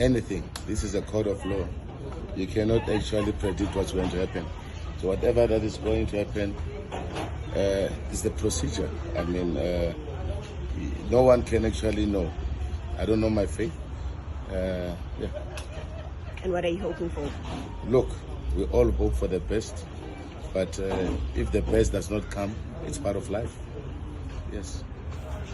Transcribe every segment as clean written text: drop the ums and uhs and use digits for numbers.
anything. This is a code of law. You cannot actually predict what's going to happen. So whatever that is going to happen is the procedure. I mean, no one can actually know. I don't know my fate. Yeah. And what are you hoping for? Look, we all hope for the best, but if the best does not come, it's part of life. Yes.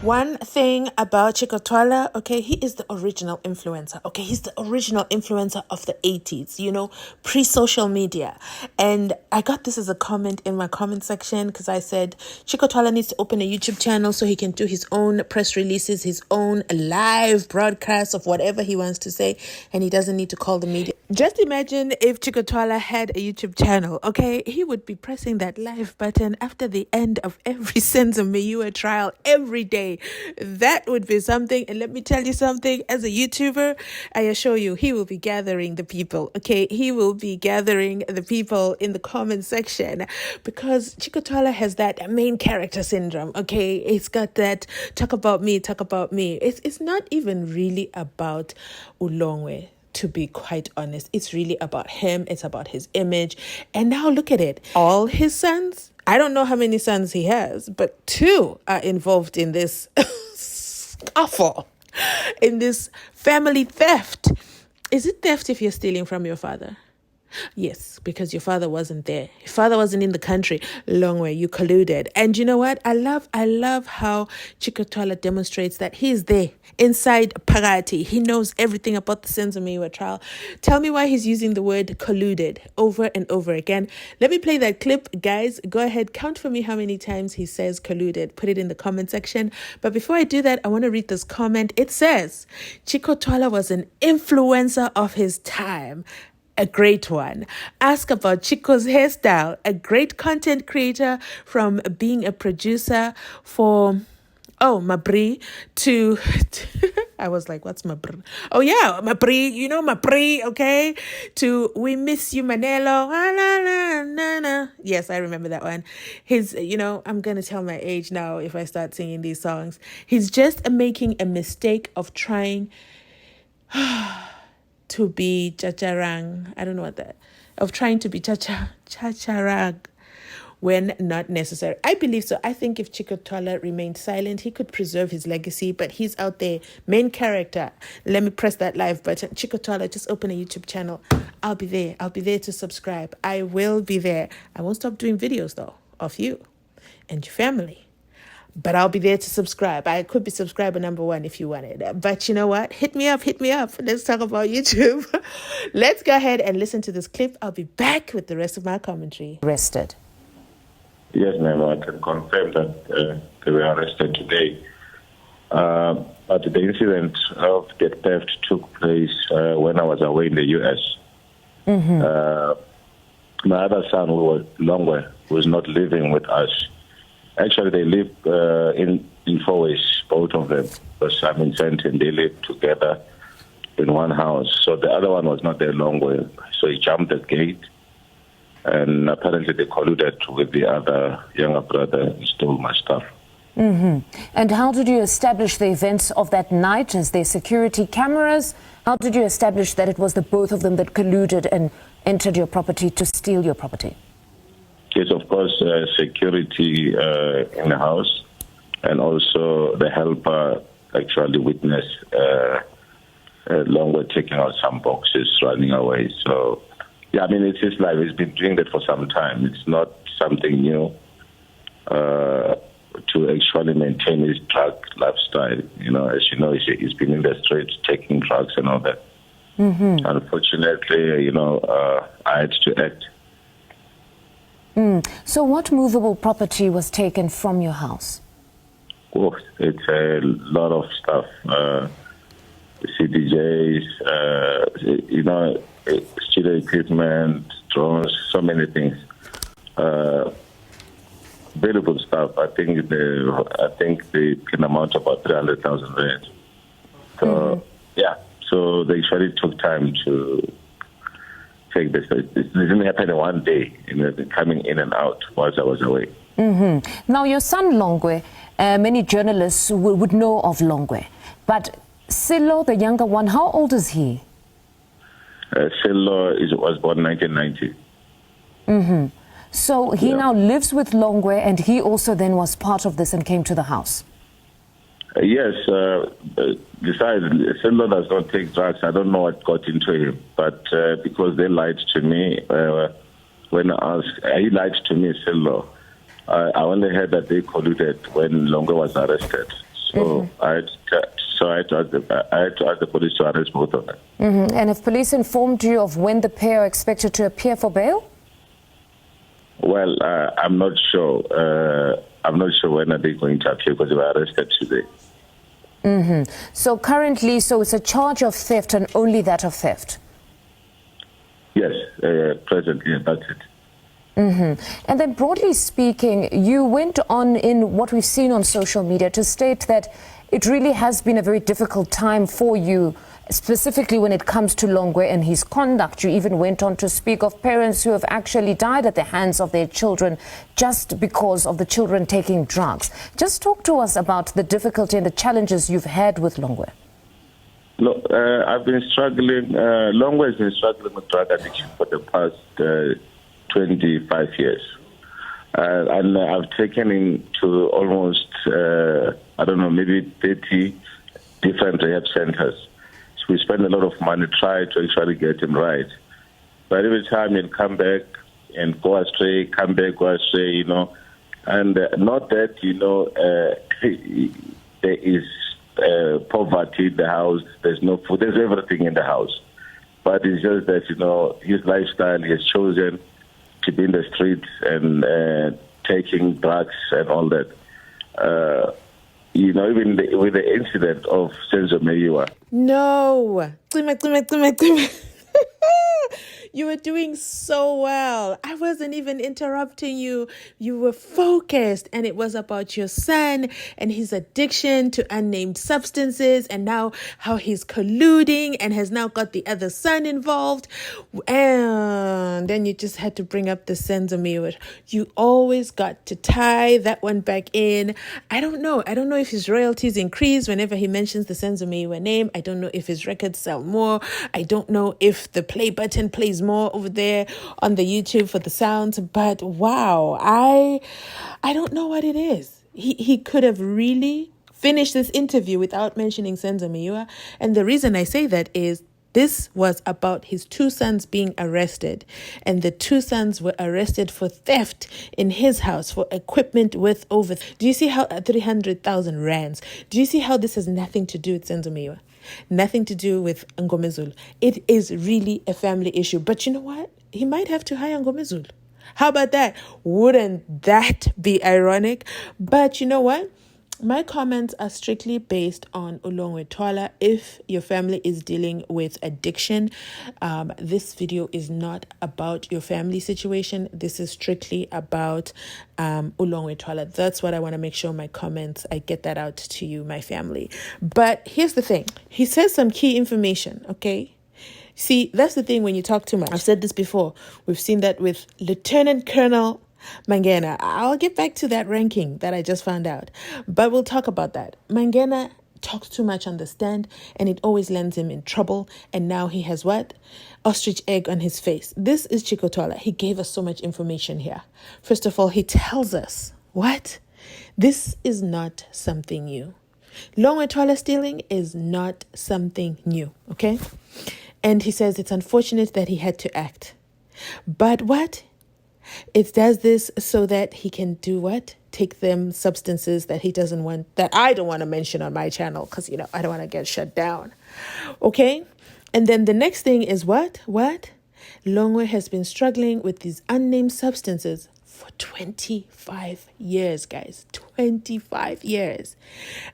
One thing about Chicco'S Twala, okay, he is the original influencer, okay? He's the original influencer of the 80s, you know, pre-social media. And I got this as a comment in my comment section because I said Chicco'S Twala needs to open a YouTube channel so he can do his own press releases, his own live broadcasts of whatever he wants to say, and he doesn't need to call the media. Just imagine if Chicco'S Twala had a YouTube channel, okay? He would be pressing that live button after the end of every Senzo Meyiwa trial every day. That would be something. And let me tell you something, as a YouTuber, I assure you, he will be gathering the people, okay? He will be gathering the people in the comment section because Chicco'S Twala has that main character syndrome, okay? It's got that talk about me, talk about me. It's not even really about Longwe. To be quite honest, it's really about him. It's about his image. And now look at it. All his sons, I don't know how many sons he has, but 2 are involved in this scuffle, in this family theft. Is it theft if you're stealing from your father? Yes, because your father wasn't there. Your father wasn't in the country. Longwe, you colluded. And you know what? I love how Chicco'S Twala demonstrates that he's there inside Parati. He knows everything about the Senzo Meyiwa trial. Tell me why he's using the word colluded over and over again. Let me play that clip. Guys, go ahead. Count for me how many times he says colluded. Put it in the comment section. But before I do that, I want to read this comment. It says, Chicco'S Twala was an influencer of his time. A great one. Ask about Chicco'S hairstyle. A great content creator from being a producer for, Mabri to I was like, what's Mabri? Oh yeah, Mabri, you know Mabri, okay? To We Miss You Manelo. Yes, I remember that one. His, I'm going to tell my age now if I start singing these songs. He's just making a mistake of trying to be chacharang. I don't know what that, of trying to be chacharang when not necessary. I believe so. I think if Chicco'S Twala remained silent, he could preserve his legacy, but he's out there, main character. Let me press that live button. Chicco'S Twala, just open a YouTube channel. I'll be there. I'll be there to subscribe. I will be there. I won't stop doing videos though, of you and your family. But I'll be there to subscribe. I could be subscriber number 1 if you wanted. But you know what? Hit me up. Let's talk about YouTube. Let's go ahead and listen to this clip. I'll be back with the rest of my commentary. Arrested. Yes, ma'am. I can confirm that they were arrested today. But the incident of the theft took place when I was away in the U.S. My other son, Longwe, was not living with us. Actually, they live in 4 ways, both of them. Because I'm in Senton, they live together in one house. So the other one was not there long way. So he jumped the gate, and apparently they colluded with the other younger brother and stole my stuff. And how did you establish the events of that night? Is there security cameras? How did you establish that it was the both of them that colluded and entered your property to steal your property? Yes, of course, security in the house, and also the helper actually witnessed Longwe taking out some boxes, running away. So, yeah, I mean, it's his life. He's been doing that for some time. It's not something new to actually maintain his drug lifestyle. As you know, he's been in the streets taking drugs and all that. Unfortunately, I had to act. So what movable property was taken from your house? Oh, it's a lot of stuff. CDJs, studio equipment, drones, so many things. Valuable stuff. I think they can amount to about 300,000 rand. So yeah, so they actually took time to take this. It didn't happen in one day. Coming in and out whilst I was away. Now, your son Longwe, many journalists would know of Longwe, but Silo, the younger one, how old is he? Sello was born 1990. So he now lives with Longwe, and he also then was part of this and came to the house. Yes, besides, Senzo does not take drugs. I don't know what got into him, but because they lied to me when I asked, he lied to me, Senzo. I only heard that they colluded when Longwe was arrested. So I had to ask the police to arrest both of them. And have police informed you of when the pair are expected to appear for bail? Well, I'm not sure. I'm not sure when are they going to appear because they were arrested today. So currently, so it's a charge of theft and only that of theft? Yes, presently, that's it. And then broadly speaking, you went on in what we've seen on social media to state that it really has been a very difficult time for you, specifically when it comes to Longwe and his conduct. You even went on to speak of parents who have actually died at the hands of their children just because of the children taking drugs. Just talk to us about the difficulty and the challenges you've had with Longwe. Look, I've been struggling, Longwe has been struggling with drug addiction for the past 25 years. And I've taken him to almost, maybe 30 different rehab centers. So we spend a lot of money trying to actually get him right. But every time he'll come back and go astray, come back, go astray, you know. And not that, you know, there is poverty in the house, there's no food, there's everything in the house. But it's just that, you know, his lifestyle, he has chosen to be in the streets and taking drugs and all that. You know, even with the incident of Senzo Meyiwa. No. You were doing so well. I wasn't even interrupting you. You were focused, and it was about your son and his addiction to unnamed substances, and now how he's colluding and has now got the other son involved. And then you just had to bring up the Senzo Meyiwa. You always got to tie that one back in. I don't know if his royalties increase whenever he mentions the Senzo Meyiwa name. I don't know if his records sell more. I don't know if the play button plays more over there on the YouTube for the sounds, but wow, I don't know what it is. He could have really finished this interview without mentioning Senzo Meyiwa, and the reason I say that is this was about his two sons being arrested, and the two sons were arrested for theft in his house for equipment worth over. Do you see how 300,000 rands? Do you see how this has nothing to do with Senzo Meyiwa? Nothing to do with Ngomezulu. It is really a family issue. But you know what? He might have to hire Ngomezulu. How about that? Wouldn't that be ironic? But you know what? My comments are strictly based on Longwe Twala. If your family is dealing with addiction, this video is not about your family situation. This is strictly about Longwe Twala. That's what I want to make sure my comments, I get that out to you, my family. But here's the thing. He says some key information, okay? See, that's the thing when you talk too much. I've said this before. We've seen that with Lieutenant Colonel Mangena. I'll get back to that ranking that I just found out, but we'll talk about that. Mangena talks too much on the stand, and it always lands him in trouble. And now he has what? Ostrich egg on his face. This is Chicco'S Twala. He gave us so much information here. First of all, he tells us what? This is not something new. Longwe Twala stealing is not something new, okay? And he says it's unfortunate that he had to act. But what? It does this so that he can do what? Take them substances that he doesn't want, that I don't want to mention on my channel because, you know, I don't want to get shut down. Okay? And then the next thing is what? Longwe has been struggling with these unnamed substances for 25 years, guys. 25 years.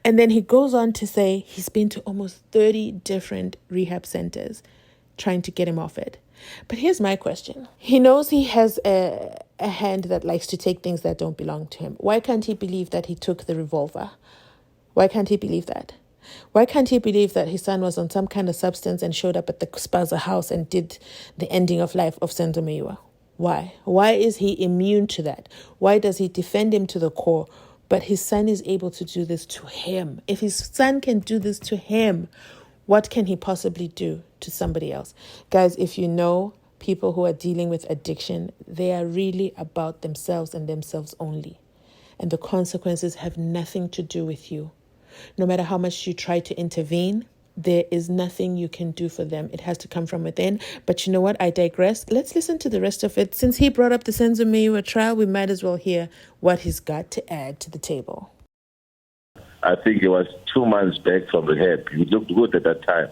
And then he goes on to say he's been to almost 30 different rehab centers trying to get him off it. But here's my question. He knows he has a hand that likes to take things that don't belong to him. Why can't he believe that he took the revolver? Why can't he believe that? Why can't he believe that his son was on some kind of substance and showed up at the Spaza house and did the ending of life of Senzo Meyiwa? Why? Why is he immune to that? Why does he defend him to the core, but his son is able to do this to him? If his son can do this to him, What can he possibly do to somebody else? Guys, if you know people who are dealing with addiction, they are really about themselves and themselves only. And the consequences have nothing to do with you. No matter how much you try to intervene, there is nothing you can do for them. It has to come from within. But you know what? I digress. Let's listen to the rest of it. Since he brought up the Senzo Meyiwa trial, we might as well hear what he's got to add to the table. I think he was 2 months back from rehab. He looked good at that time.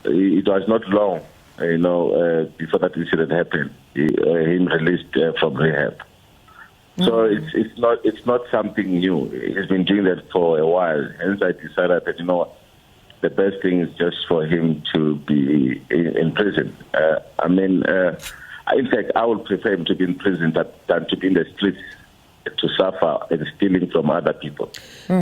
It was not long, before that incident happened. Him released from rehab. So it's not something new. He's been doing that for a while. Hence, I decided that the best thing is just for him to be in prison. In fact, I would prefer him to be in prison than to be in the streets to suffer and stealing from other people.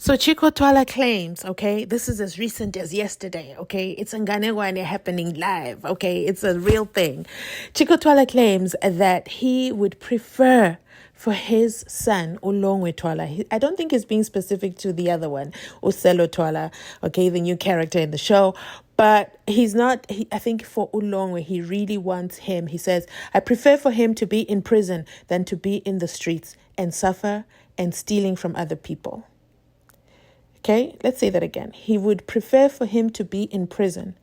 So Chicco'S Twala claims, okay, this is as recent as yesterday, okay, it's Nganegwane happening live, okay, it's a real thing. Chicco'S Twala claims that he would prefer for his son, Longwe Twala. I don't think he's being specific to the other one, Senzo Twala, okay, the new character in the show. But he's not, I think for Longwe, he really wants him. He says, I prefer for him to be in prison than to be in the streets and suffer and stealing from other people. Okay, let's say that again. He would prefer for him to be in prison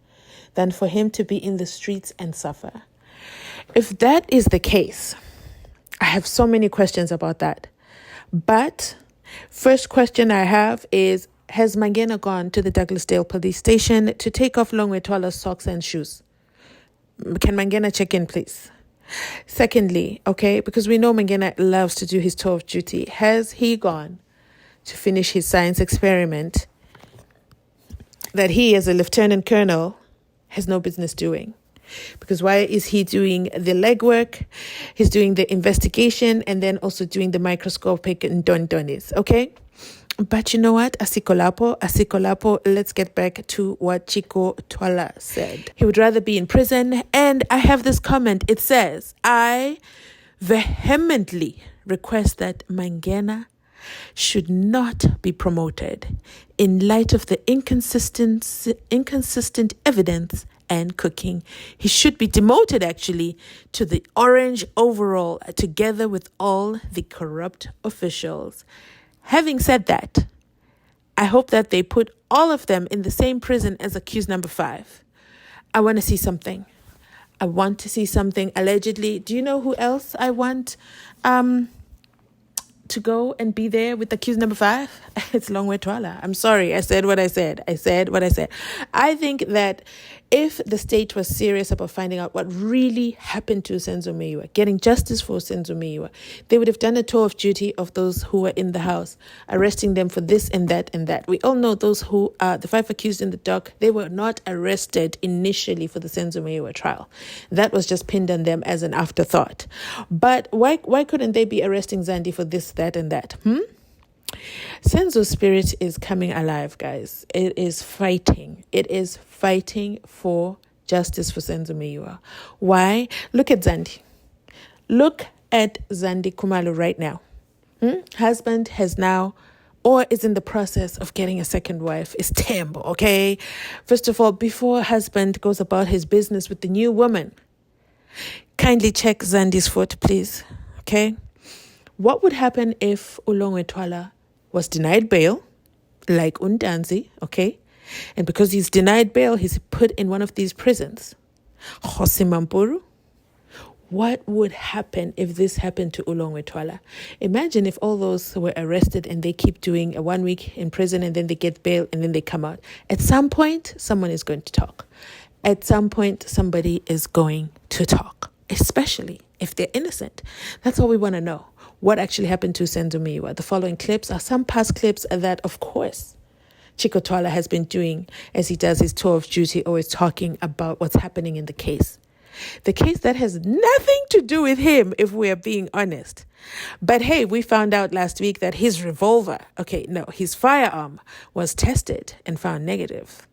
than for him to be in the streets and suffer. If that is the case, I have so many questions about that. But first question I have is, has Mangena gone to the Douglasdale police station to take off Longwe Twala's socks and shoes? Can Mangena check in, please? Secondly, okay, because we know Mangena loves to do his tour of duty, has he gone to finish his science experiment that he, as a lieutenant colonel, has no business doing? Because why is he doing the legwork? He's doing the investigation and then also doing the microscopic dondonis, okay? But you know what? Asikolapo, let's get back to what Chicco'S Twala said. He would rather be in prison. And I have this comment. It says, I vehemently request that Mangena should not be promoted in light of the inconsistent evidence and cooking. He should be demoted, actually, to the orange overall, together with all the corrupt officials. Having said that, I hope that they put all of them in the same prison as accused number 5. I want to see something. I want to see something. Allegedly, do you know who else I want to go and be there with accused number 5? It's Longwe Twala. I'm sorry. I said what I said. I think that if the state was serious about finding out what really happened to Senzo Meyiwa, getting justice for Senzo Meyiwa, they would have done a tour of duty of those who were in the house, arresting them for this and that and that. We all know those who are the 5 accused in the dock, they were not arrested initially for the Senzo Meyiwa trial. That was just pinned on them as an afterthought. But why couldn't they be arresting Zandi for this, that, and that? Senzo's spirit is coming alive, guys. It is fighting. It is fighting for justice for Senzo Meyiwa. Why? Look at Zandi. Look at Zandi Khumalo right now. Husband has now, or is in the process of getting a second wife, is Tembo, okay? First of all, before husband goes about his business with the new woman, kindly check Zandi's foot, please, okay? What would happen if Longwe Twala was denied bail, like Undanzi, okay? And because he's denied bail, he's put in one of these prisons. Mampuru. What would happen if this happened to Longwe Twala? Imagine if all those were arrested and they keep doing a 1 week in prison and then they get bail and then they come out. At some point, someone is going to talk. At some point, somebody is going to talk, especially if they're innocent. That's all we want to know. What actually happened to Senzo Meyiwa? The following clips are some past clips that, of course, Chicco'S Twala has been doing as he does his tour of duty, always talking about what's happening in the case. The case that has nothing to do with him, if we are being honest. But hey, we found out last week that his his firearm was tested and found negative,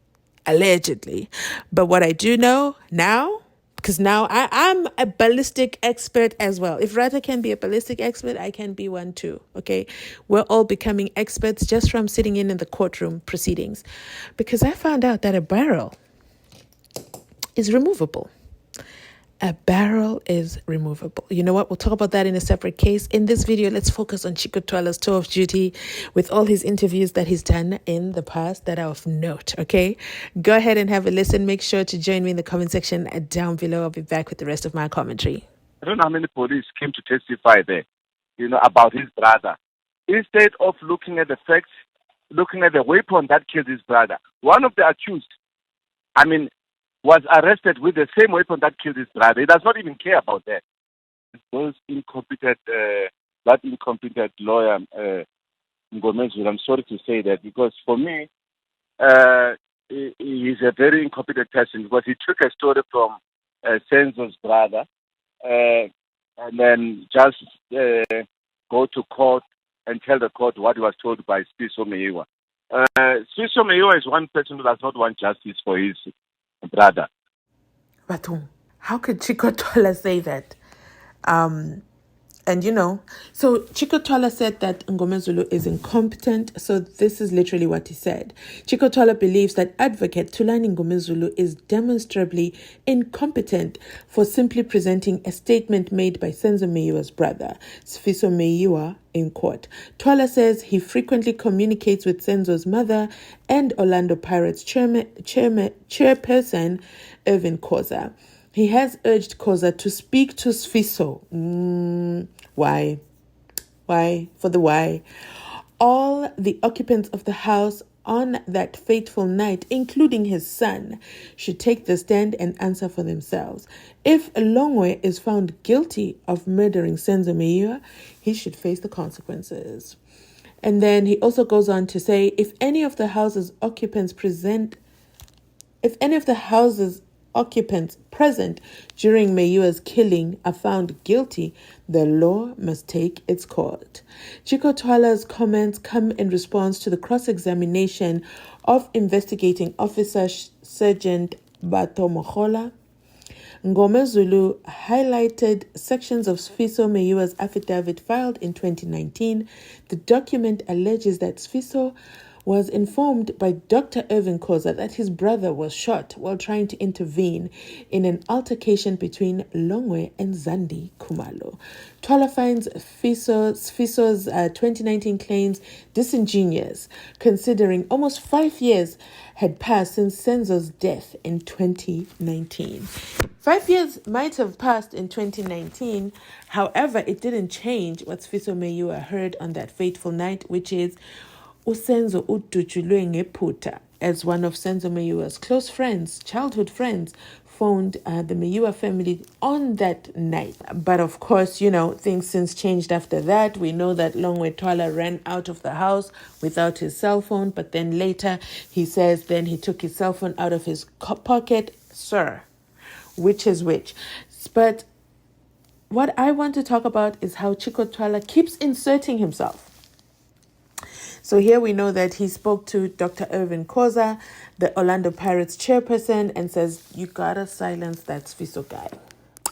allegedly. But what I do know now, because now I'm a ballistic expert as well. If Rata can be a ballistic expert, I can be one too. Okay, we're all becoming experts just from sitting in the courtroom proceedings, because I found out that a barrel is removable. A barrel is removable. You know what? We'll talk about that in a separate case. In this video, let's focus on Chicco Twala's tour of duty with all his interviews that he's done in the past that are of note, okay? Go ahead and have a listen. Make sure to join me in the comment section down below. I'll be back with the rest of my commentary. I don't know how many police came to testify there, about his brother. Instead of looking at the facts, looking at the weapon that killed his brother, one of the accused, was arrested with the same weapon that killed his brother. He does not even care about that. Those incompetent, that incompetent lawyer, Ngomezulu, I'm sorry to say that, because for me, he's a very incompetent person, because he took a story from Senzo's brother and then just go to court and tell the court what he was told by Senzo Meyiwa. Senzo Meyiwa is one person who does not want justice for his brother. Batum, how could Chicco Twala say that? So Chicco Twala said that Ngomezulu is incompetent. So this is literally what he said. Chicco Twala believes that advocate Thulani Ngomezulu is demonstrably incompetent for simply presenting a statement made by Senzo Meyiwa's brother, Senzo Meyiwa, in court. Twala says he frequently communicates with Senzo's mother and Orlando Pirates chairperson, Irvin Khoza. He has urged Khoza to speak to Sfiso. Why? For the why. All the occupants of the house on that fateful night, including his son, should take the stand and answer for themselves. If Longwe is found guilty of murdering Senzo Meyiwa, he should face the consequences. And then he also goes on to say, if any of the house's occupants present during Meyiwa's killing are found guilty, the law must take its course. Chicco Twala's comments come in response to the cross-examination of investigating officer Sergeant Bato Mogola. Ngomezulu highlighted sections of Senzo Meyiwa's affidavit filed in 2019. The document alleges that Senzo was informed by Dr. Irvin Khoza that his brother was shot while trying to intervene in an altercation between Longwe and Zandi Khumalo. Twala finds Senzo's 2019 claims disingenuous, considering almost 5 years had passed since Senzo's death in 2019. 5 years might have passed in 2019, however, it didn't change what Senzo Meyiwa heard on that fateful night, which is Usenzo udutshulwe ngephutha, as one of Senzo Meyiwa's close friends, childhood friends, phoned the Meyiwa family on that night. But of course, things since changed after that. We know that Longwe Twala ran out of the house without his cell phone, but then later he says then he took his cell phone out of his pocket. Sir, which is which? But what I want to talk about is how Chicco Twala keeps inserting himself. So here we know that he spoke to Dr. Irvin Khoza, the Orlando Pirates chairperson, and says, you gotta silence that Sfiso guy.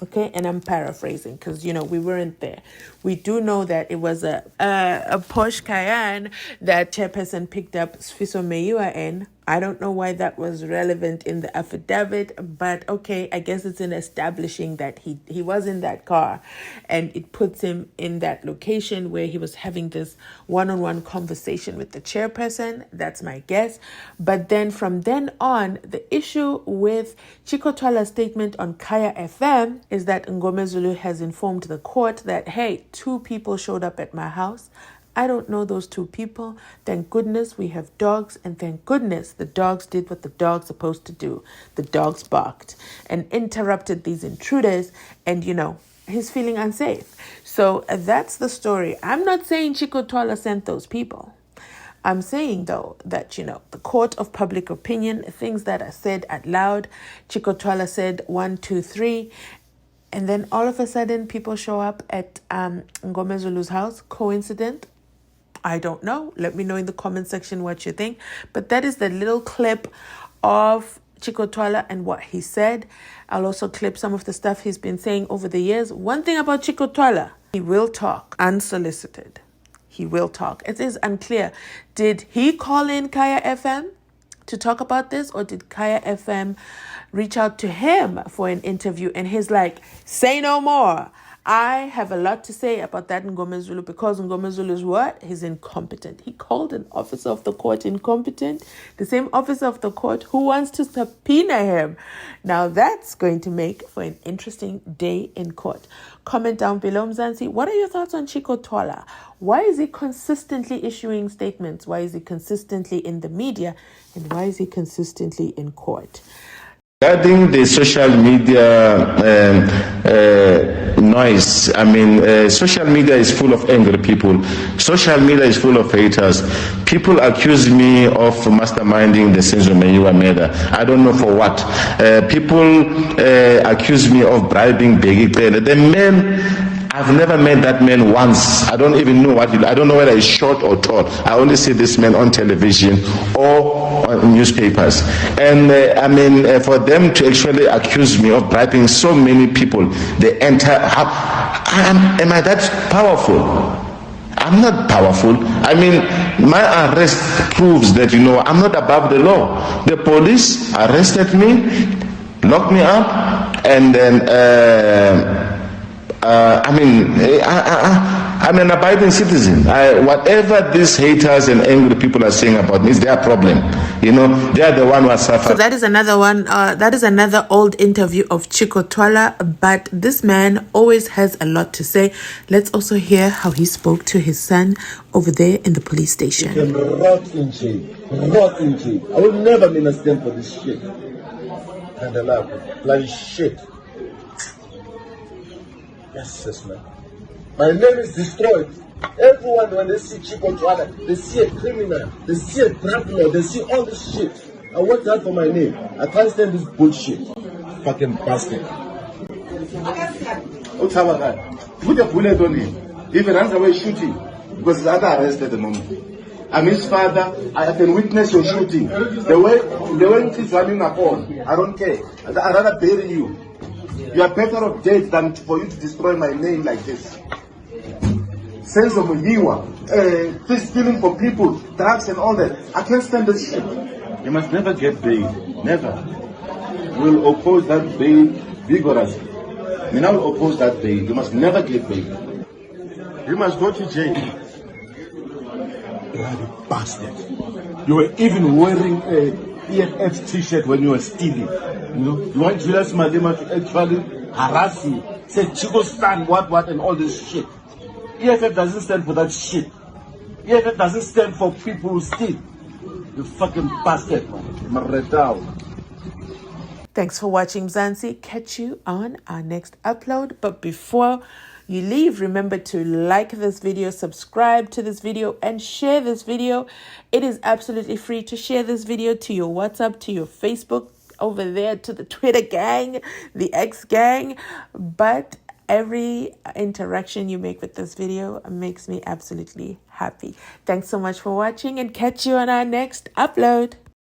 Okay, and I'm paraphrasing because, we weren't there. We do know that it was a Porsche Cayenne that chairperson picked up Senzo Meyiwa in. I don't know why that was relevant in the affidavit, but okay, I guess it's in establishing that he was in that car, and it puts him in that location where he was having this one-on-one conversation with the chairperson. That's my guess. But then from then on, the issue with Chicco Twala's statement on Kaya FM is that Ngomezulu has informed the court that, hey, 2 people showed up at my house. I don't know those 2 people. Thank goodness we have dogs, and thank goodness the dogs did what the dog's supposed to do. The dogs barked and interrupted these intruders, and he's feeling unsafe. So that's the story. I'm not saying Chicco Twala sent those people. I'm saying, though, that, the court of public opinion, things that are said out loud, Chicco Twala said 1, 2, 3, and then all of a sudden people show up at Ngomezulu's house. Coincident? I don't know. Let me know in the comment section what you think. But that is the little clip of Chicco Twala and what he said. I'll also clip some of the stuff he's been saying over the years. One thing about Chicco Twala, he will talk unsolicited. He will talk. It is unclear. Did he call in Kaya FM to talk about this, or did Kaya FM reach out to him for an interview? And he's like, say no more. I have a lot to say about that Ngome Zulu, because Ngome Zulu is what? He's incompetent. He called an officer of the court incompetent, the same officer of the court who wants to subpoena him. Now that's going to make for an interesting day in court. Comment down below, Mzansi. What are your thoughts on Chicco Twala? Why is he consistently issuing statements? Why is he consistently in the media? And why is he consistently in court? Regarding the social media noise, I mean, social media is full of angry people. Social media is full of haters. People accuse me of masterminding the Senzo Meyiwa murder. I don't know for what. People accuse me of bribing Begi Cele. The man, I've never met that man once. I don't even know what I don't know whether he's short or tall. I only see this man on television or on newspapers. And I mean, for them to actually accuse me of bribing so many people, the entire, am I that powerful? I'm not powerful. I mean, my arrest proves that, you know, I'm not above the law. The police arrested me, locked me up, and then I'm an abiding citizen. Whatever these haters and angry people are saying about me is their problem. You know, they are the one who are suffering. So that is another one. That is another old interview of Chicco Twala. But this man always has a lot to say. Let's also hear how he spoke to his son over there in the police station. You can rot in jail. Rot in jail. I will never stand for this shit. And I love it. Bloody shit. Yes, man. My name is destroyed. Everyone, when they see Chicco Twala, they see a criminal, they see a drug lord, they see all this shit. I worked hard for my name. I can't stand this bullshit. Fucking bastard. What's our guy? Put a bullet on him. If he runs away, shoot him. Because he's under arrest at the moment. I'm his father. I can witness your shooting. The way he's running upon, I don't care. I'd rather bury you. You are better off dead than for you to destroy my name like this. Senzo Meyiwa, stealing from people, drugs and all that. I can't stand this shit. You must never get bail. Never. We'll oppose that bail vigorously. We now will oppose that bail. You must never get bail. You must go to jail. Bloody bastard. You were even wearing a EFF t-shirt when you were stealing. You know, you want Julius Malema to actually harass you, say Chicco's son, what, and all this shit. EFF doesn't stand for that shit. EFF doesn't stand for people who steal. You fucking bastard, man. Thanks for watching, Mzansi. Catch you on our next upload. But before you leave, remember to like this video, subscribe to this video, and share this video. It is absolutely free to share this video to your WhatsApp, to your Facebook, over there, to the Twitter gang, the X gang. But every interaction you make with this video makes me absolutely happy. Thanks so much for watching, and catch you on our next upload.